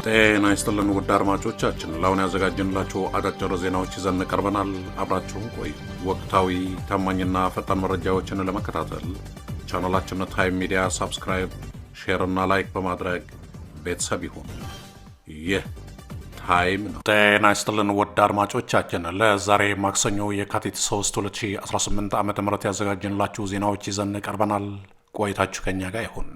ጤና ይስጥልን ውድ አድማጮቻችን፣ ለአሁን ያዘጋጀንላችሁ አጫጭር ዜናዎች ይዘን ቀርበናል። አብራችሁን ቆዩ። ወቅታዊ ታማኝና ፈጣን መረጃዎችን ለመከታተል ቻናላችንን ታይም ሚዲያ ሰብስክራይብ፣ ሼር እና ላይክ በማድረግ ቤተሰብ ይሁን። ይህ ታይም ነው። ጤና ይስጥልን ውድ አድማጮቻችን፣ ለዛሬ ማክሰኞ የካቲት 3 2018 ዓ.ም ያዘጋጀንላችሁ ዜናዎች ይዘን ቀርበናል። ቆይታችሁ ከኛ ጋር ይሁን።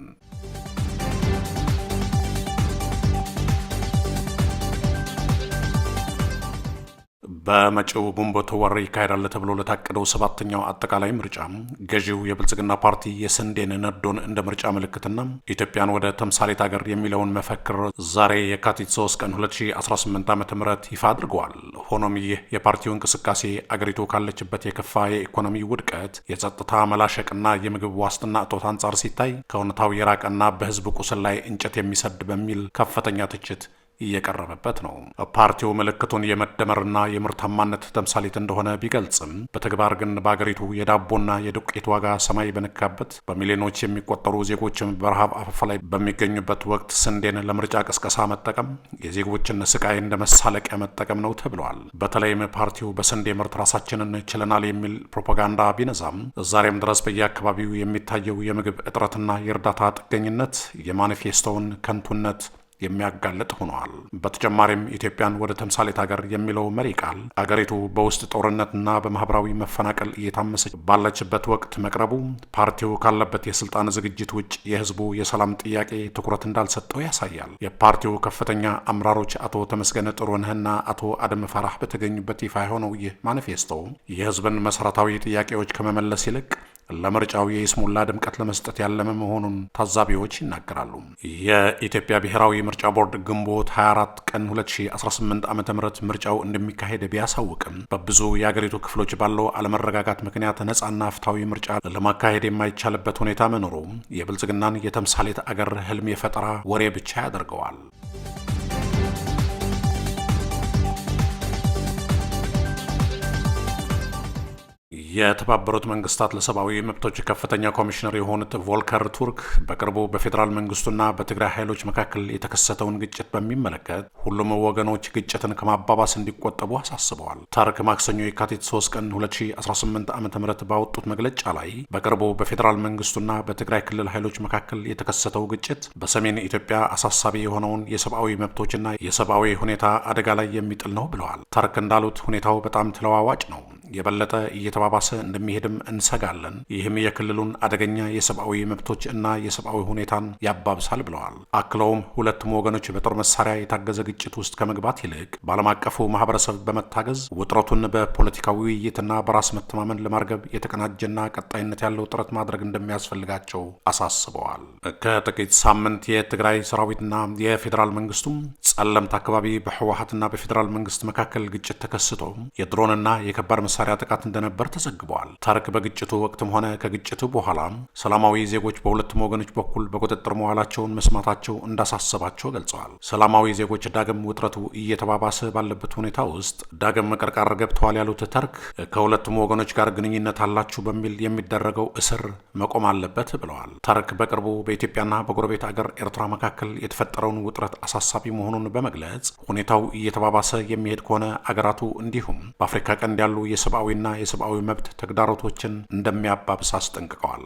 በመጪው ግንቦት ወር ይካሄዳል ተብሎ ለታቀደው ሰባተኛው አጠቃላይ ምርጫ ገዢው የብልጽግና ፓርቲ የስንዴን ነዶን እንደ ምርጫ ምልክትና ኢትዮጵያን ወደ ተምሳሌት ሀገር የሚለውን መፈክር ዛሬ የካቲት 3 ቀን 2018 ዓ.ም ይፋ አድርገዋል። ሆኖም ይህ የፓርቲው እንቅስቃሴ አገሪቱ ካለችበት የከፋ የኢኮኖሚ ውድቀት፣ የጸጥታ መላሸቅና የምግብ ዋስትና እጦት አንጻር ሲታይ ከእውነታው የራቀና በሕዝብ ቁስል ላይ እንጨት የሚሰድ በሚል ከፍተኛ ትችት እየቀረበበት ነው። ፓርቲው ምልክቱን የመደመርና የምርታማነት ተምሳሌት እንደሆነ ቢገልጽም በተግባር ግን በአገሪቱ የዳቦና የዱቄት ዋጋ ሰማይ በነካበት በሚሊዮኖች የሚቆጠሩ ዜጎችም በረሃብ አፋፍ ላይ በሚገኙበት ወቅት ስንዴን ለምርጫ ቅስቀሳ መጠቀም የዜጎችን ስቃይ እንደ መሳለቂያ መጠቀም ነው ተብለዋል። በተለይም ፓርቲው በስንዴ ምርት ራሳችንን ችለናል የሚል ፕሮፓጋንዳ ቢነዛም ዛሬም ድረስ በየአካባቢው የሚታየው የምግብ እጥረትና የእርዳታ ጥገኝነት የማኒፌስቶውን ከንቱነት የሚያጋልጥ ሆነዋል። በተጨማሪም ኢትዮጵያን ወደ ተምሳሌት ሀገር የሚለው መሪ ቃል አገሪቱ በውስጥ ጦርነትና በማህበራዊ መፈናቀል እየታመሰች ባለችበት ወቅት መቅረቡ ፓርቲው ካለበት የስልጣን ዝግጅት ውጭ የህዝቡ የሰላም ጥያቄ ትኩረት እንዳልሰጠው ያሳያል። የፓርቲው ከፍተኛ አመራሮች አቶ ተመስገን ጥሩነህና አቶ አደም ፈራህ በተገኙበት ይፋ የሆነው ይህ ማኒፌስቶ የህዝብን መሰረታዊ ጥያቄዎች ከመመለስ ይልቅ ለምርጫው የይስሙላ ድምቀት ለመስጠት ያለመ መሆኑን ታዛቢዎች ይናገራሉ። የኢትዮጵያ ብሔራዊ ምርጫ ቦርድ ግንቦት 24 ቀን 2018 ዓ.ም ምርጫው እንደሚካሄድ ቢያሳውቅም በብዙ የአገሪቱ ክፍሎች ባለው አለመረጋጋት ምክንያት ነጻና ፍትሐዊ ምርጫ ለማካሄድ የማይቻልበት ሁኔታ መኖሩ የብልጽግናን የተምሳሌት አገር ህልም የፈጠራ ወሬ ብቻ ያደርገዋል። የተባበሩት መንግስታት ለሰብአዊ መብቶች ከፍተኛ ኮሚሽነር የሆኑት ቮልከር ቱርክ በቅርቡ በፌዴራል መንግስቱና በትግራይ ኃይሎች መካከል የተከሰተውን ግጭት በሚመለከት ሁሉም ወገኖች ግጭትን ከማባባስ እንዲቆጠቡ አሳስበዋል። ቱርክ ማክሰኞ የካቲት 3 ቀን 2018 ዓ.ም ባወጡት መግለጫ ላይ በቅርቡ በፌዴራል መንግስቱና በትግራይ ክልል ኃይሎች መካከል የተከሰተው ግጭት በሰሜን ኢትዮጵያ አሳሳቢ የሆነውን የሰብአዊ መብቶችና የሰብአዊ ሁኔታ አደጋ ላይ የሚጥል ነው ብለዋል። ቱርክ እንዳሉት ሁኔታው በጣም ተለዋዋጭ ነው፣ የበለጠ እየተባባሰ እንደሚሄድም እንሰጋለን። ይህም የክልሉን አደገኛ የሰብአዊ መብቶች እና የሰብአዊ ሁኔታን ያባብሳል ብለዋል። አክለውም ሁለቱም ወገኖች በጦር መሳሪያ የታገዘ ግጭት ውስጥ ከመግባት ይልቅ በዓለም አቀፉ ማህበረሰብ በመታገዝ ውጥረቱን በፖለቲካዊ ውይይትና በራስ መተማመን ለማርገብ የተቀናጀና ቀጣይነት ያለው ጥረት ማድረግ እንደሚያስፈልጋቸው አሳስበዋል። ከጥቂት ሳምንት የትግራይ ሰራዊትና የፌዴራል መንግስቱም ጸለምት አካባቢ በህወሓትና በፌዴራል መንግስት መካከል ግጭት ተከስቶ የድሮንና የከባድ መሳሪያ ጥቃት እንደነበር ተዘግበዋል። ቱርክ በግጭቱ ወቅትም ሆነ ከግጭቱ በኋላ ሰላማዊ ዜጎች በሁለቱም ወገኖች በኩል በቁጥጥር መዋላቸውን መስማታቸው እንዳሳሰባቸው ገልጸዋል። ሰላማዊ ዜጎች ዳግም ውጥረቱ እየተባባሰ ባለበት ሁኔታ ውስጥ ዳግም መቀርቃር ገብተዋል ያሉት ቱርክ ከሁለቱም ወገኖች ጋር ግንኙነት አላችሁ በሚል የሚደረገው እስር መቆም አለበት ብለዋል። ቱርክ በቅርቡ በኢትዮጵያና በጎረቤት አገር ኤርትራ መካከል የተፈጠረውን ውጥረት አሳሳቢ መሆኑን በመግለጽ ሁኔታው እየተባባሰ የሚሄድ ከሆነ አገራቱ እንዲሁም በአፍሪካ ቀንድ ያሉ የሰብአዊና የሰብአዊ መብት ተግዳሮቶችን እንደሚያባብስ አስጠንቅቀዋል።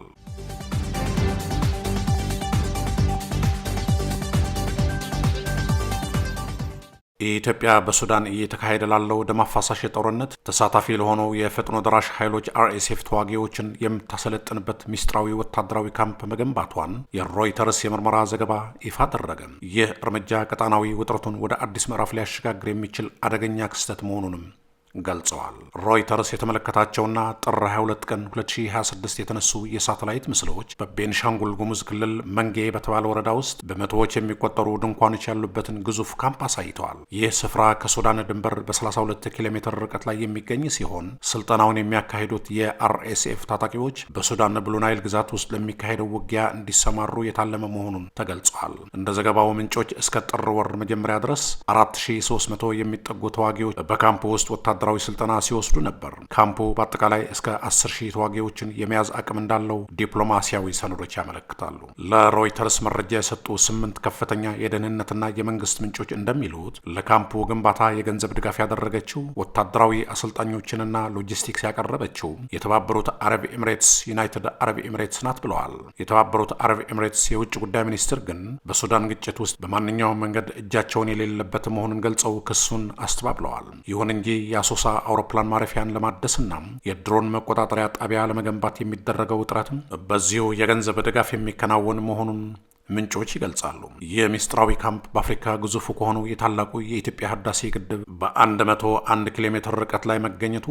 ኢትዮጵያ በሱዳን እየተካሄደ ላለው ደም አፋሳሽ ጦርነት ተሳታፊ ለሆነው የፈጥኖ ደራሽ ኃይሎች RSF ተዋጊዎችን የምታሰለጥንበት ሚስጥራዊ ወታደራዊ ካምፕ መገንባቷን የሮይተርስ የምርመራ ዘገባ ይፋ አደረገ። ይህ እርምጃ ቀጣናዊ ውጥረቱን ወደ አዲስ ምዕራፍ ሊያሸጋግር የሚችል አደገኛ ክስተት መሆኑንም ገልጸዋል። ሮይተርስ የተመለከታቸውና ጥር 22 ቀን 2026 የተነሱ የሳተላይት ምስሎች በቤንሻንጉል ጉሙዝ ክልል መንጌ በተባለ ወረዳ ውስጥ በመቶዎች የሚቆጠሩ ድንኳኖች ያሉበትን ግዙፍ ካምፕ አሳይተዋል። ይህ ስፍራ ከሱዳን ድንበር በ32 ኪሎ ሜትር ርቀት ላይ የሚገኝ ሲሆን ስልጠናውን የሚያካሂዱት የRSF ታጣቂዎች በሱዳን ብሉ ናይል ግዛት ውስጥ ለሚካሄደው ውጊያ እንዲሰማሩ የታለመ መሆኑን ተገልጿል። እንደ ዘገባው ምንጮች እስከ ጥር ወር መጀመሪያ ድረስ 4300 የሚጠጉ ተዋጊዎች በካምፕ ውስጥ ወታደ ወታደራዊ ስልጠና ሲወስዱ ነበር። ካምፑ በአጠቃላይ እስከ 10,000 ተዋጊዎችን የመያዝ አቅም እንዳለው ዲፕሎማሲያዊ ሰነዶች ያመለክታሉ። ለሮይተርስ መረጃ የሰጡ 8 ከፍተኛ የደህንነትና የመንግስት ምንጮች እንደሚሉት ለካምፑ ግንባታ የገንዘብ ድጋፍ ያደረገችው ወታደራዊ አሰልጣኞችንና ሎጂስቲክስ ያቀረበችው የተባበሩት አረብ ኤምሬትስ ዩናይትድ አረብ ኤምሬትስ ናት ብለዋል። የተባበሩት አረብ ኤምሬትስ የውጭ ጉዳይ ሚኒስትር ግን በሱዳን ግጭት ውስጥ በማንኛውም መንገድ እጃቸውን የሌለበት መሆኑን ገልጸው ክሱን አስተባብለዋል። ይሁን እንጂ የአሶሳ አውሮፕላን ማረፊያን ለማደስና የድሮን መቆጣጠሪያ ጣቢያ ለመገንባት የሚደረገው ጥረትም በዚሁ የገንዘብ ድጋፍ የሚከናወን መሆኑን ምንጮች ይገልጻሉ። የሚስጥራዊ ካምፕ በአፍሪካ ግዙፉ ከሆነው የታላቁ የኢትዮጵያ ህዳሴ ግድብ በ101 ኪሎ ሜትር ርቀት ላይ መገኘቱ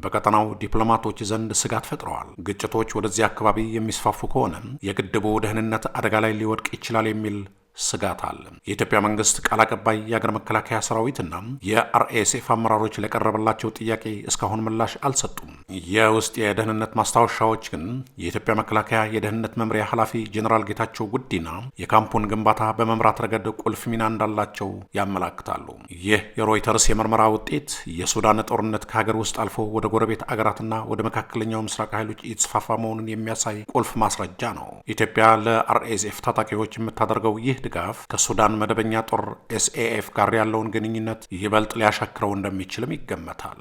በቀጠናው ዲፕሎማቶች ዘንድ ስጋት ፈጥረዋል። ግጭቶች ወደዚህ አካባቢ የሚስፋፉ ከሆነ የግድቡ ደህንነት አደጋ ላይ ሊወድቅ ይችላል የሚል ስጋት አለ። የኢትዮጵያ መንግስት ቃል አቀባይ የአገር መከላከያ ሰራዊትና የአርኤስኤፍ አመራሮች ለቀረበላቸው ጥያቄ እስካሁን ምላሽ አልሰጡም። የውስጥ የደህንነት ማስታወሻዎች ግን የኢትዮጵያ መከላከያ የደህንነት መምሪያ ኃላፊ ጄኔራል ጌታቸው ጉዲና የካምፑን ግንባታ በመምራት ረገድ ቁልፍ ሚና እንዳላቸው ያመላክታሉ። ይህ የሮይተርስ የምርመራ ውጤት የሱዳን ጦርነት ከሀገር ውስጥ አልፎ ወደ ጎረቤት አገራትና ወደ መካከለኛው ምስራቅ ኃይሎች እየተስፋፋ መሆኑን የሚያሳይ ቁልፍ ማስረጃ ነው። ኢትዮጵያ ለአርኤስኤፍ ታጣቂዎች የምታደርገው ይህ ድጋፍ ከሱዳን መደበኛ ጦር ኤስኤኤፍ ጋር ያለውን ግንኙነት ይበልጥ ሊያሻክረው እንደሚችልም ይገመታል።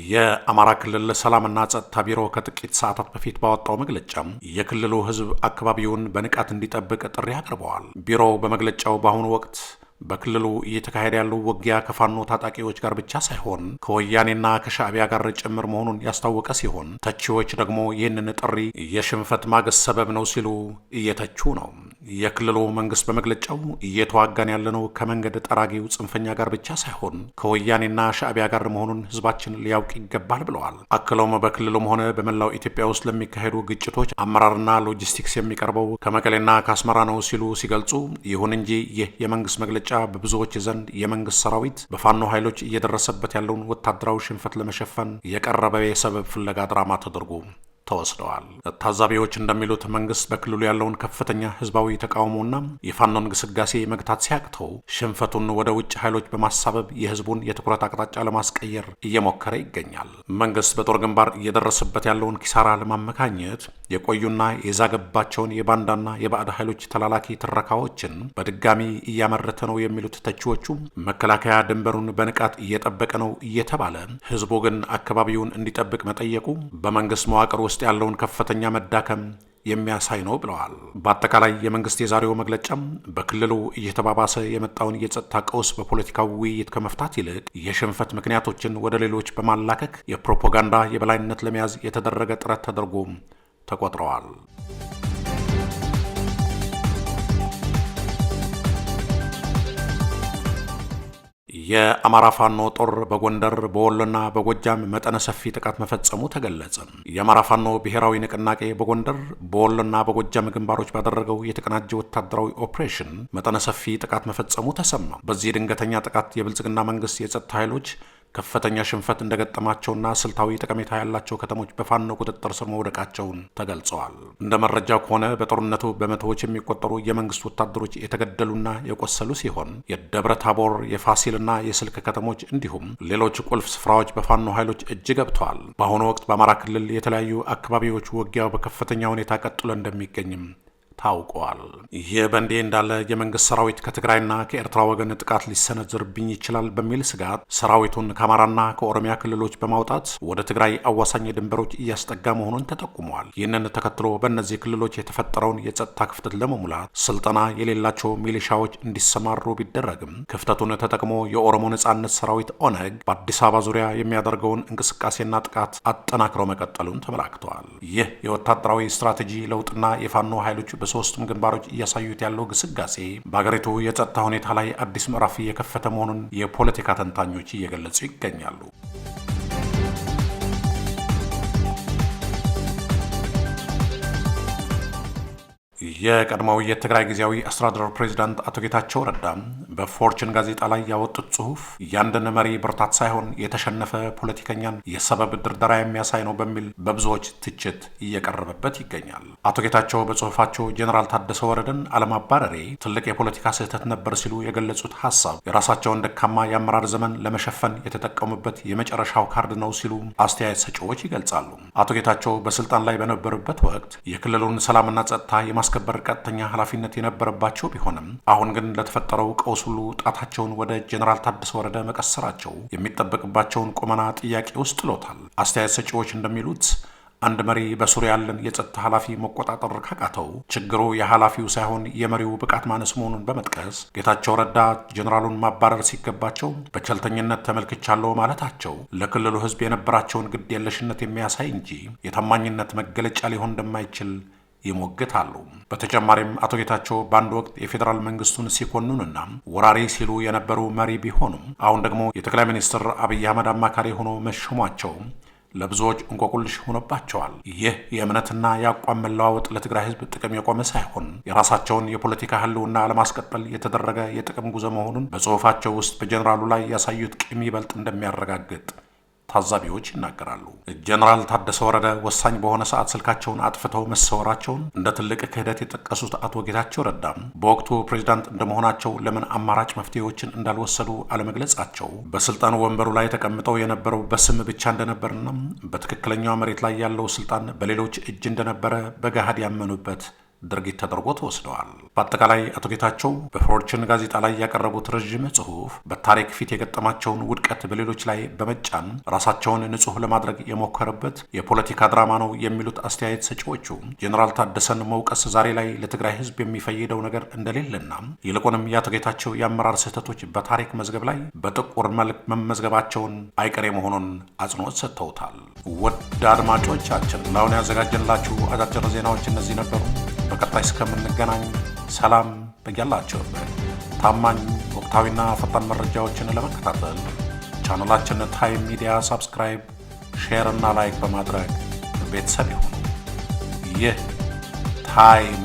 የአማራ ክልል ሰላምና ጸጥታ ቢሮ ከጥቂት ሰዓታት በፊት ባወጣው መግለጫ የክልሉ ሕዝብ አካባቢውን በንቃት እንዲጠብቅ ጥሪ አቅርበዋል። ቢሮው በመግለጫው በአሁኑ ወቅት በክልሉ እየተካሄደ ያለው ውጊያ ከፋኖ ታጣቂዎች ጋር ብቻ ሳይሆን ከወያኔና ከሻዕቢያ ጋር ጭምር መሆኑን ያስታወቀ ሲሆን ተቺዎች ደግሞ ይህንን ጥሪ የሽንፈት ማግስት ሰበብ ነው ሲሉ እየተቹ ነው። የክልሉ መንግስት በመግለጫው እየተዋጋን ያለነው ከመንገድ ጠራጊው ጽንፈኛ ጋር ብቻ ሳይሆን ከወያኔና ሻዕቢያ ጋር መሆኑን ህዝባችን ሊያውቅ ይገባል ብለዋል። አክለውም በክልሉም ሆነ በመላው ኢትዮጵያ ውስጥ ለሚካሄዱ ግጭቶች አመራርና ሎጂስቲክስ የሚቀርበው ከመቀሌና ከአስመራ ነው ሲሉ ሲገልጹ፣ ይሁን እንጂ ይህ የመንግስት መግለጫ በብዙዎች ዘንድ የመንግስት ሰራዊት በፋኖ ኃይሎች እየደረሰበት ያለውን ወታደራዊ ሽንፈት ለመሸፈን የቀረበ የሰበብ ፍለጋ ድራማ ተደርጎ ተወስደዋል። ታዛቢዎች እንደሚሉት መንግስት በክልሉ ያለውን ከፍተኛ ህዝባዊ ተቃውሞና የፋኖን ግስጋሴ መግታት ሲያቅተው ሽንፈቱን ወደ ውጭ ኃይሎች በማሳበብ የህዝቡን የትኩረት አቅጣጫ ለማስቀየር እየሞከረ ይገኛል። መንግስት በጦር ግንባር እየደረሰበት ያለውን ኪሳራ ለማመካኘት የቆዩና የዛገባቸውን የባንዳና የባዕድ ኃይሎች ተላላኪ ትረካዎችን በድጋሚ እያመረተ ነው የሚሉት ተቺዎቹ መከላከያ ድንበሩን በንቃት እየጠበቀ ነው እየተባለ ህዝቡ ግን አካባቢውን እንዲጠብቅ መጠየቁ በመንግስት መዋቅር ውስጥ ያለውን ከፍተኛ መዳከም የሚያሳይ ነው ብለዋል። በአጠቃላይ የመንግስት የዛሬው መግለጫም በክልሉ እየተባባሰ የመጣውን የጸጥታ ቀውስ በፖለቲካዊ ውይይት ከመፍታት ይልቅ የሽንፈት ምክንያቶችን ወደ ሌሎች በማላከክ የፕሮፓጋንዳ የበላይነት ለመያዝ የተደረገ ጥረት ተደርጎ ተቆጥረዋል። የአማራ ፋኖ ጦር በጎንደር በወሎና በጎጃም መጠነ ሰፊ ጥቃት መፈጸሙ ተገለጸ። የአማራ ፋኖ ብሔራዊ ንቅናቄ በጎንደር በወሎና በጎጃም ግንባሮች ባደረገው የተቀናጀ ወታደራዊ ኦፕሬሽን መጠነ ሰፊ ጥቃት መፈጸሙ ተሰማ። በዚህ ድንገተኛ ጥቃት የብልጽግና መንግስት የጸጥታ ኃይሎች ከፍተኛ ሽንፈት እንደገጠማቸውና ስልታዊ ጠቀሜታ ያላቸው ከተሞች በፋኖ ቁጥጥር ስር መውደቃቸውን ተገልጸዋል። እንደ መረጃው ከሆነ በጦርነቱ በመቶዎች የሚቆጠሩ የመንግስት ወታደሮች የተገደሉና የቆሰሉ ሲሆን የደብረ ታቦር የፋሲልና የስልክ ከተሞች እንዲሁም ሌሎች ቁልፍ ስፍራዎች በፋኖ ኃይሎች እጅ ገብተዋል። በአሁኑ ወቅት በአማራ ክልል የተለያዩ አካባቢዎች ውጊያው በከፍተኛ ሁኔታ ቀጥሎ እንደሚገኝም ታውቋል። ይህ በእንዲህ እንዳለ የመንግስት ሰራዊት ከትግራይና ከኤርትራ ወገን ጥቃት ሊሰነዝርብኝ ይችላል በሚል ስጋት ሰራዊቱን ከአማራና ከኦሮሚያ ክልሎች በማውጣት ወደ ትግራይ አዋሳኝ ድንበሮች እያስጠጋ መሆኑን ተጠቁሟል። ይህንን ተከትሎ በእነዚህ ክልሎች የተፈጠረውን የጸጥታ ክፍተት ለመሙላት ስልጠና የሌላቸው ሚሊሻዎች እንዲሰማሩ ቢደረግም ክፍተቱን ተጠቅሞ የኦሮሞ ነጻነት ሰራዊት ኦነግ በአዲስ አበባ ዙሪያ የሚያደርገውን እንቅስቃሴና ጥቃት አጠናክረው መቀጠሉን ተመላክተዋል። ይህ የወታደራዊ ስትራቴጂ ለውጥና የፋኖ ኃይሎች በሶስቱም ግንባሮች እያሳዩት ያለው ግስጋሴ በአገሪቱ የጸጥታ ሁኔታ ላይ አዲስ ምዕራፍ እየከፈተ መሆኑን የፖለቲካ ተንታኞች እየገለጹ ይገኛሉ። የቀድሞው የትግራይ ጊዜያዊ አስተዳደር ፕሬዚዳንት አቶ ጌታቸው ረዳ በፎርችን ጋዜጣ ላይ ያወጡት ጽሑፍ ያንድን መሪ ብርታት ሳይሆን የተሸነፈ ፖለቲከኛን የሰበብ ድርደራ የሚያሳይ ነው በሚል በብዙዎች ትችት እየቀረበበት ይገኛል። አቶ ጌታቸው በጽሑፋቸው ጄኔራል ታደሰ ወረደን አለማባረሬ ትልቅ የፖለቲካ ስህተት ነበር ሲሉ የገለጹት ሀሳብ የራሳቸውን ደካማ የአመራር ዘመን ለመሸፈን የተጠቀሙበት የመጨረሻው ካርድ ነው ሲሉ አስተያየት ሰጪዎች ይገልጻሉ። አቶ ጌታቸው በስልጣን ላይ በነበሩበት ወቅት የክልሉን ሰላምና ጸጥታ የማስከበር ቀጥተኛ ኃላፊነት የነበረባቸው ቢሆንም አሁን ግን ለተፈጠረው ቀውስ ሁሉ ጣታቸውን ወደ ጄኔራል ታደሰ ወረደ መቀሰራቸው የሚጠበቅባቸውን ቁመና ጥያቄ ውስጥ ጥሎታል። አስተያየት ሰጪዎች እንደሚሉት አንድ መሪ በሱሪያ ያለን የጸጥታ ኃላፊ መቆጣጠር ካቃተው ችግሩ የኃላፊው ሳይሆን የመሪው ብቃት ማነስ መሆኑን በመጥቀስ ጌታቸው ረዳ ጄኔራሉን ማባረር ሲገባቸው በቸልተኝነት ተመልክቻለሁ ማለታቸው ለክልሉ ሕዝብ የነበራቸውን ግድ የለሽነት የሚያሳይ እንጂ የታማኝነት መገለጫ ሊሆን እንደማይችል ይሞግታሉ። በተጨማሪም አቶ ጌታቸው በአንድ ወቅት የፌዴራል መንግስቱን ሲኮንኑና ወራሪ ሲሉ የነበሩ መሪ ቢሆኑም አሁን ደግሞ የጠቅላይ ሚኒስትር አብይ አህመድ አማካሪ ሆኖ መሾማቸው ለብዙዎች እንቆቁልሽ ሆኖባቸዋል። ይህ የእምነትና የአቋም መለዋወጥ ለትግራይ ህዝብ ጥቅም የቆመ ሳይሆን የራሳቸውን የፖለቲካ ህልውና ለማስቀጠል የተደረገ የጥቅም ጉዞ መሆኑን በጽሑፋቸው ውስጥ በጄኔራሉ ላይ ያሳዩት ቂም ይበልጥ እንደሚያረጋግጥ ታዛቢዎች ይናገራሉ። ጄኔራል ታደሰ ወረደ ወሳኝ በሆነ ሰዓት ስልካቸውን አጥፍተው መሰወራቸውን እንደ ትልቅ ክህደት የጠቀሱት አቶ ጌታቸው ረዳም በወቅቱ ፕሬዚዳንት እንደመሆናቸው ለምን አማራጭ መፍትሄዎችን እንዳልወሰዱ አለመግለጻቸው በስልጣን ወንበሩ ላይ ተቀምጠው የነበረው በስም ብቻ እንደነበርና በትክክለኛው መሬት ላይ ያለው ስልጣን በሌሎች እጅ እንደነበረ በገሃድ ያመኑበት ድርጊት ተደርጎ ተወስደዋል። በአጠቃላይ አቶ ጌታቸው በፎርችን ጋዜጣ ላይ ያቀረቡት ረዥም ጽሑፍ በታሪክ ፊት የገጠማቸውን ውድቀት በሌሎች ላይ በመጫን ራሳቸውን ንጹሕ ለማድረግ የሞከረበት የፖለቲካ ድራማ ነው የሚሉት አስተያየት ሰጪዎቹ ጄኔራል ታደሰን መውቀስ ዛሬ ላይ ለትግራይ ሕዝብ የሚፈይደው ነገር እንደሌለና ይልቁንም የአቶ ጌታቸው የአመራር ስህተቶች በታሪክ መዝገብ ላይ በጥቁር መልክ መመዝገባቸውን አይቀሬ መሆኑን አጽንኦት ሰጥተውታል። ውድ አድማጮቻችን ለአሁን ያዘጋጀንላችሁ አጫጭር ዜናዎች እነዚህ ነበሩ። በቀጣይ እስከምንገናኝ ሰላም በያላችሁበት። ታማኝ ወቅታዊና ፈጣን መረጃዎችን ለመከታተል ቻናላችንን ታይም ሚዲያ ሰብስክራይብ፣ ሼር እና ላይክ በማድረግ ቤተሰብ ይሁኑ። ይህ ታይም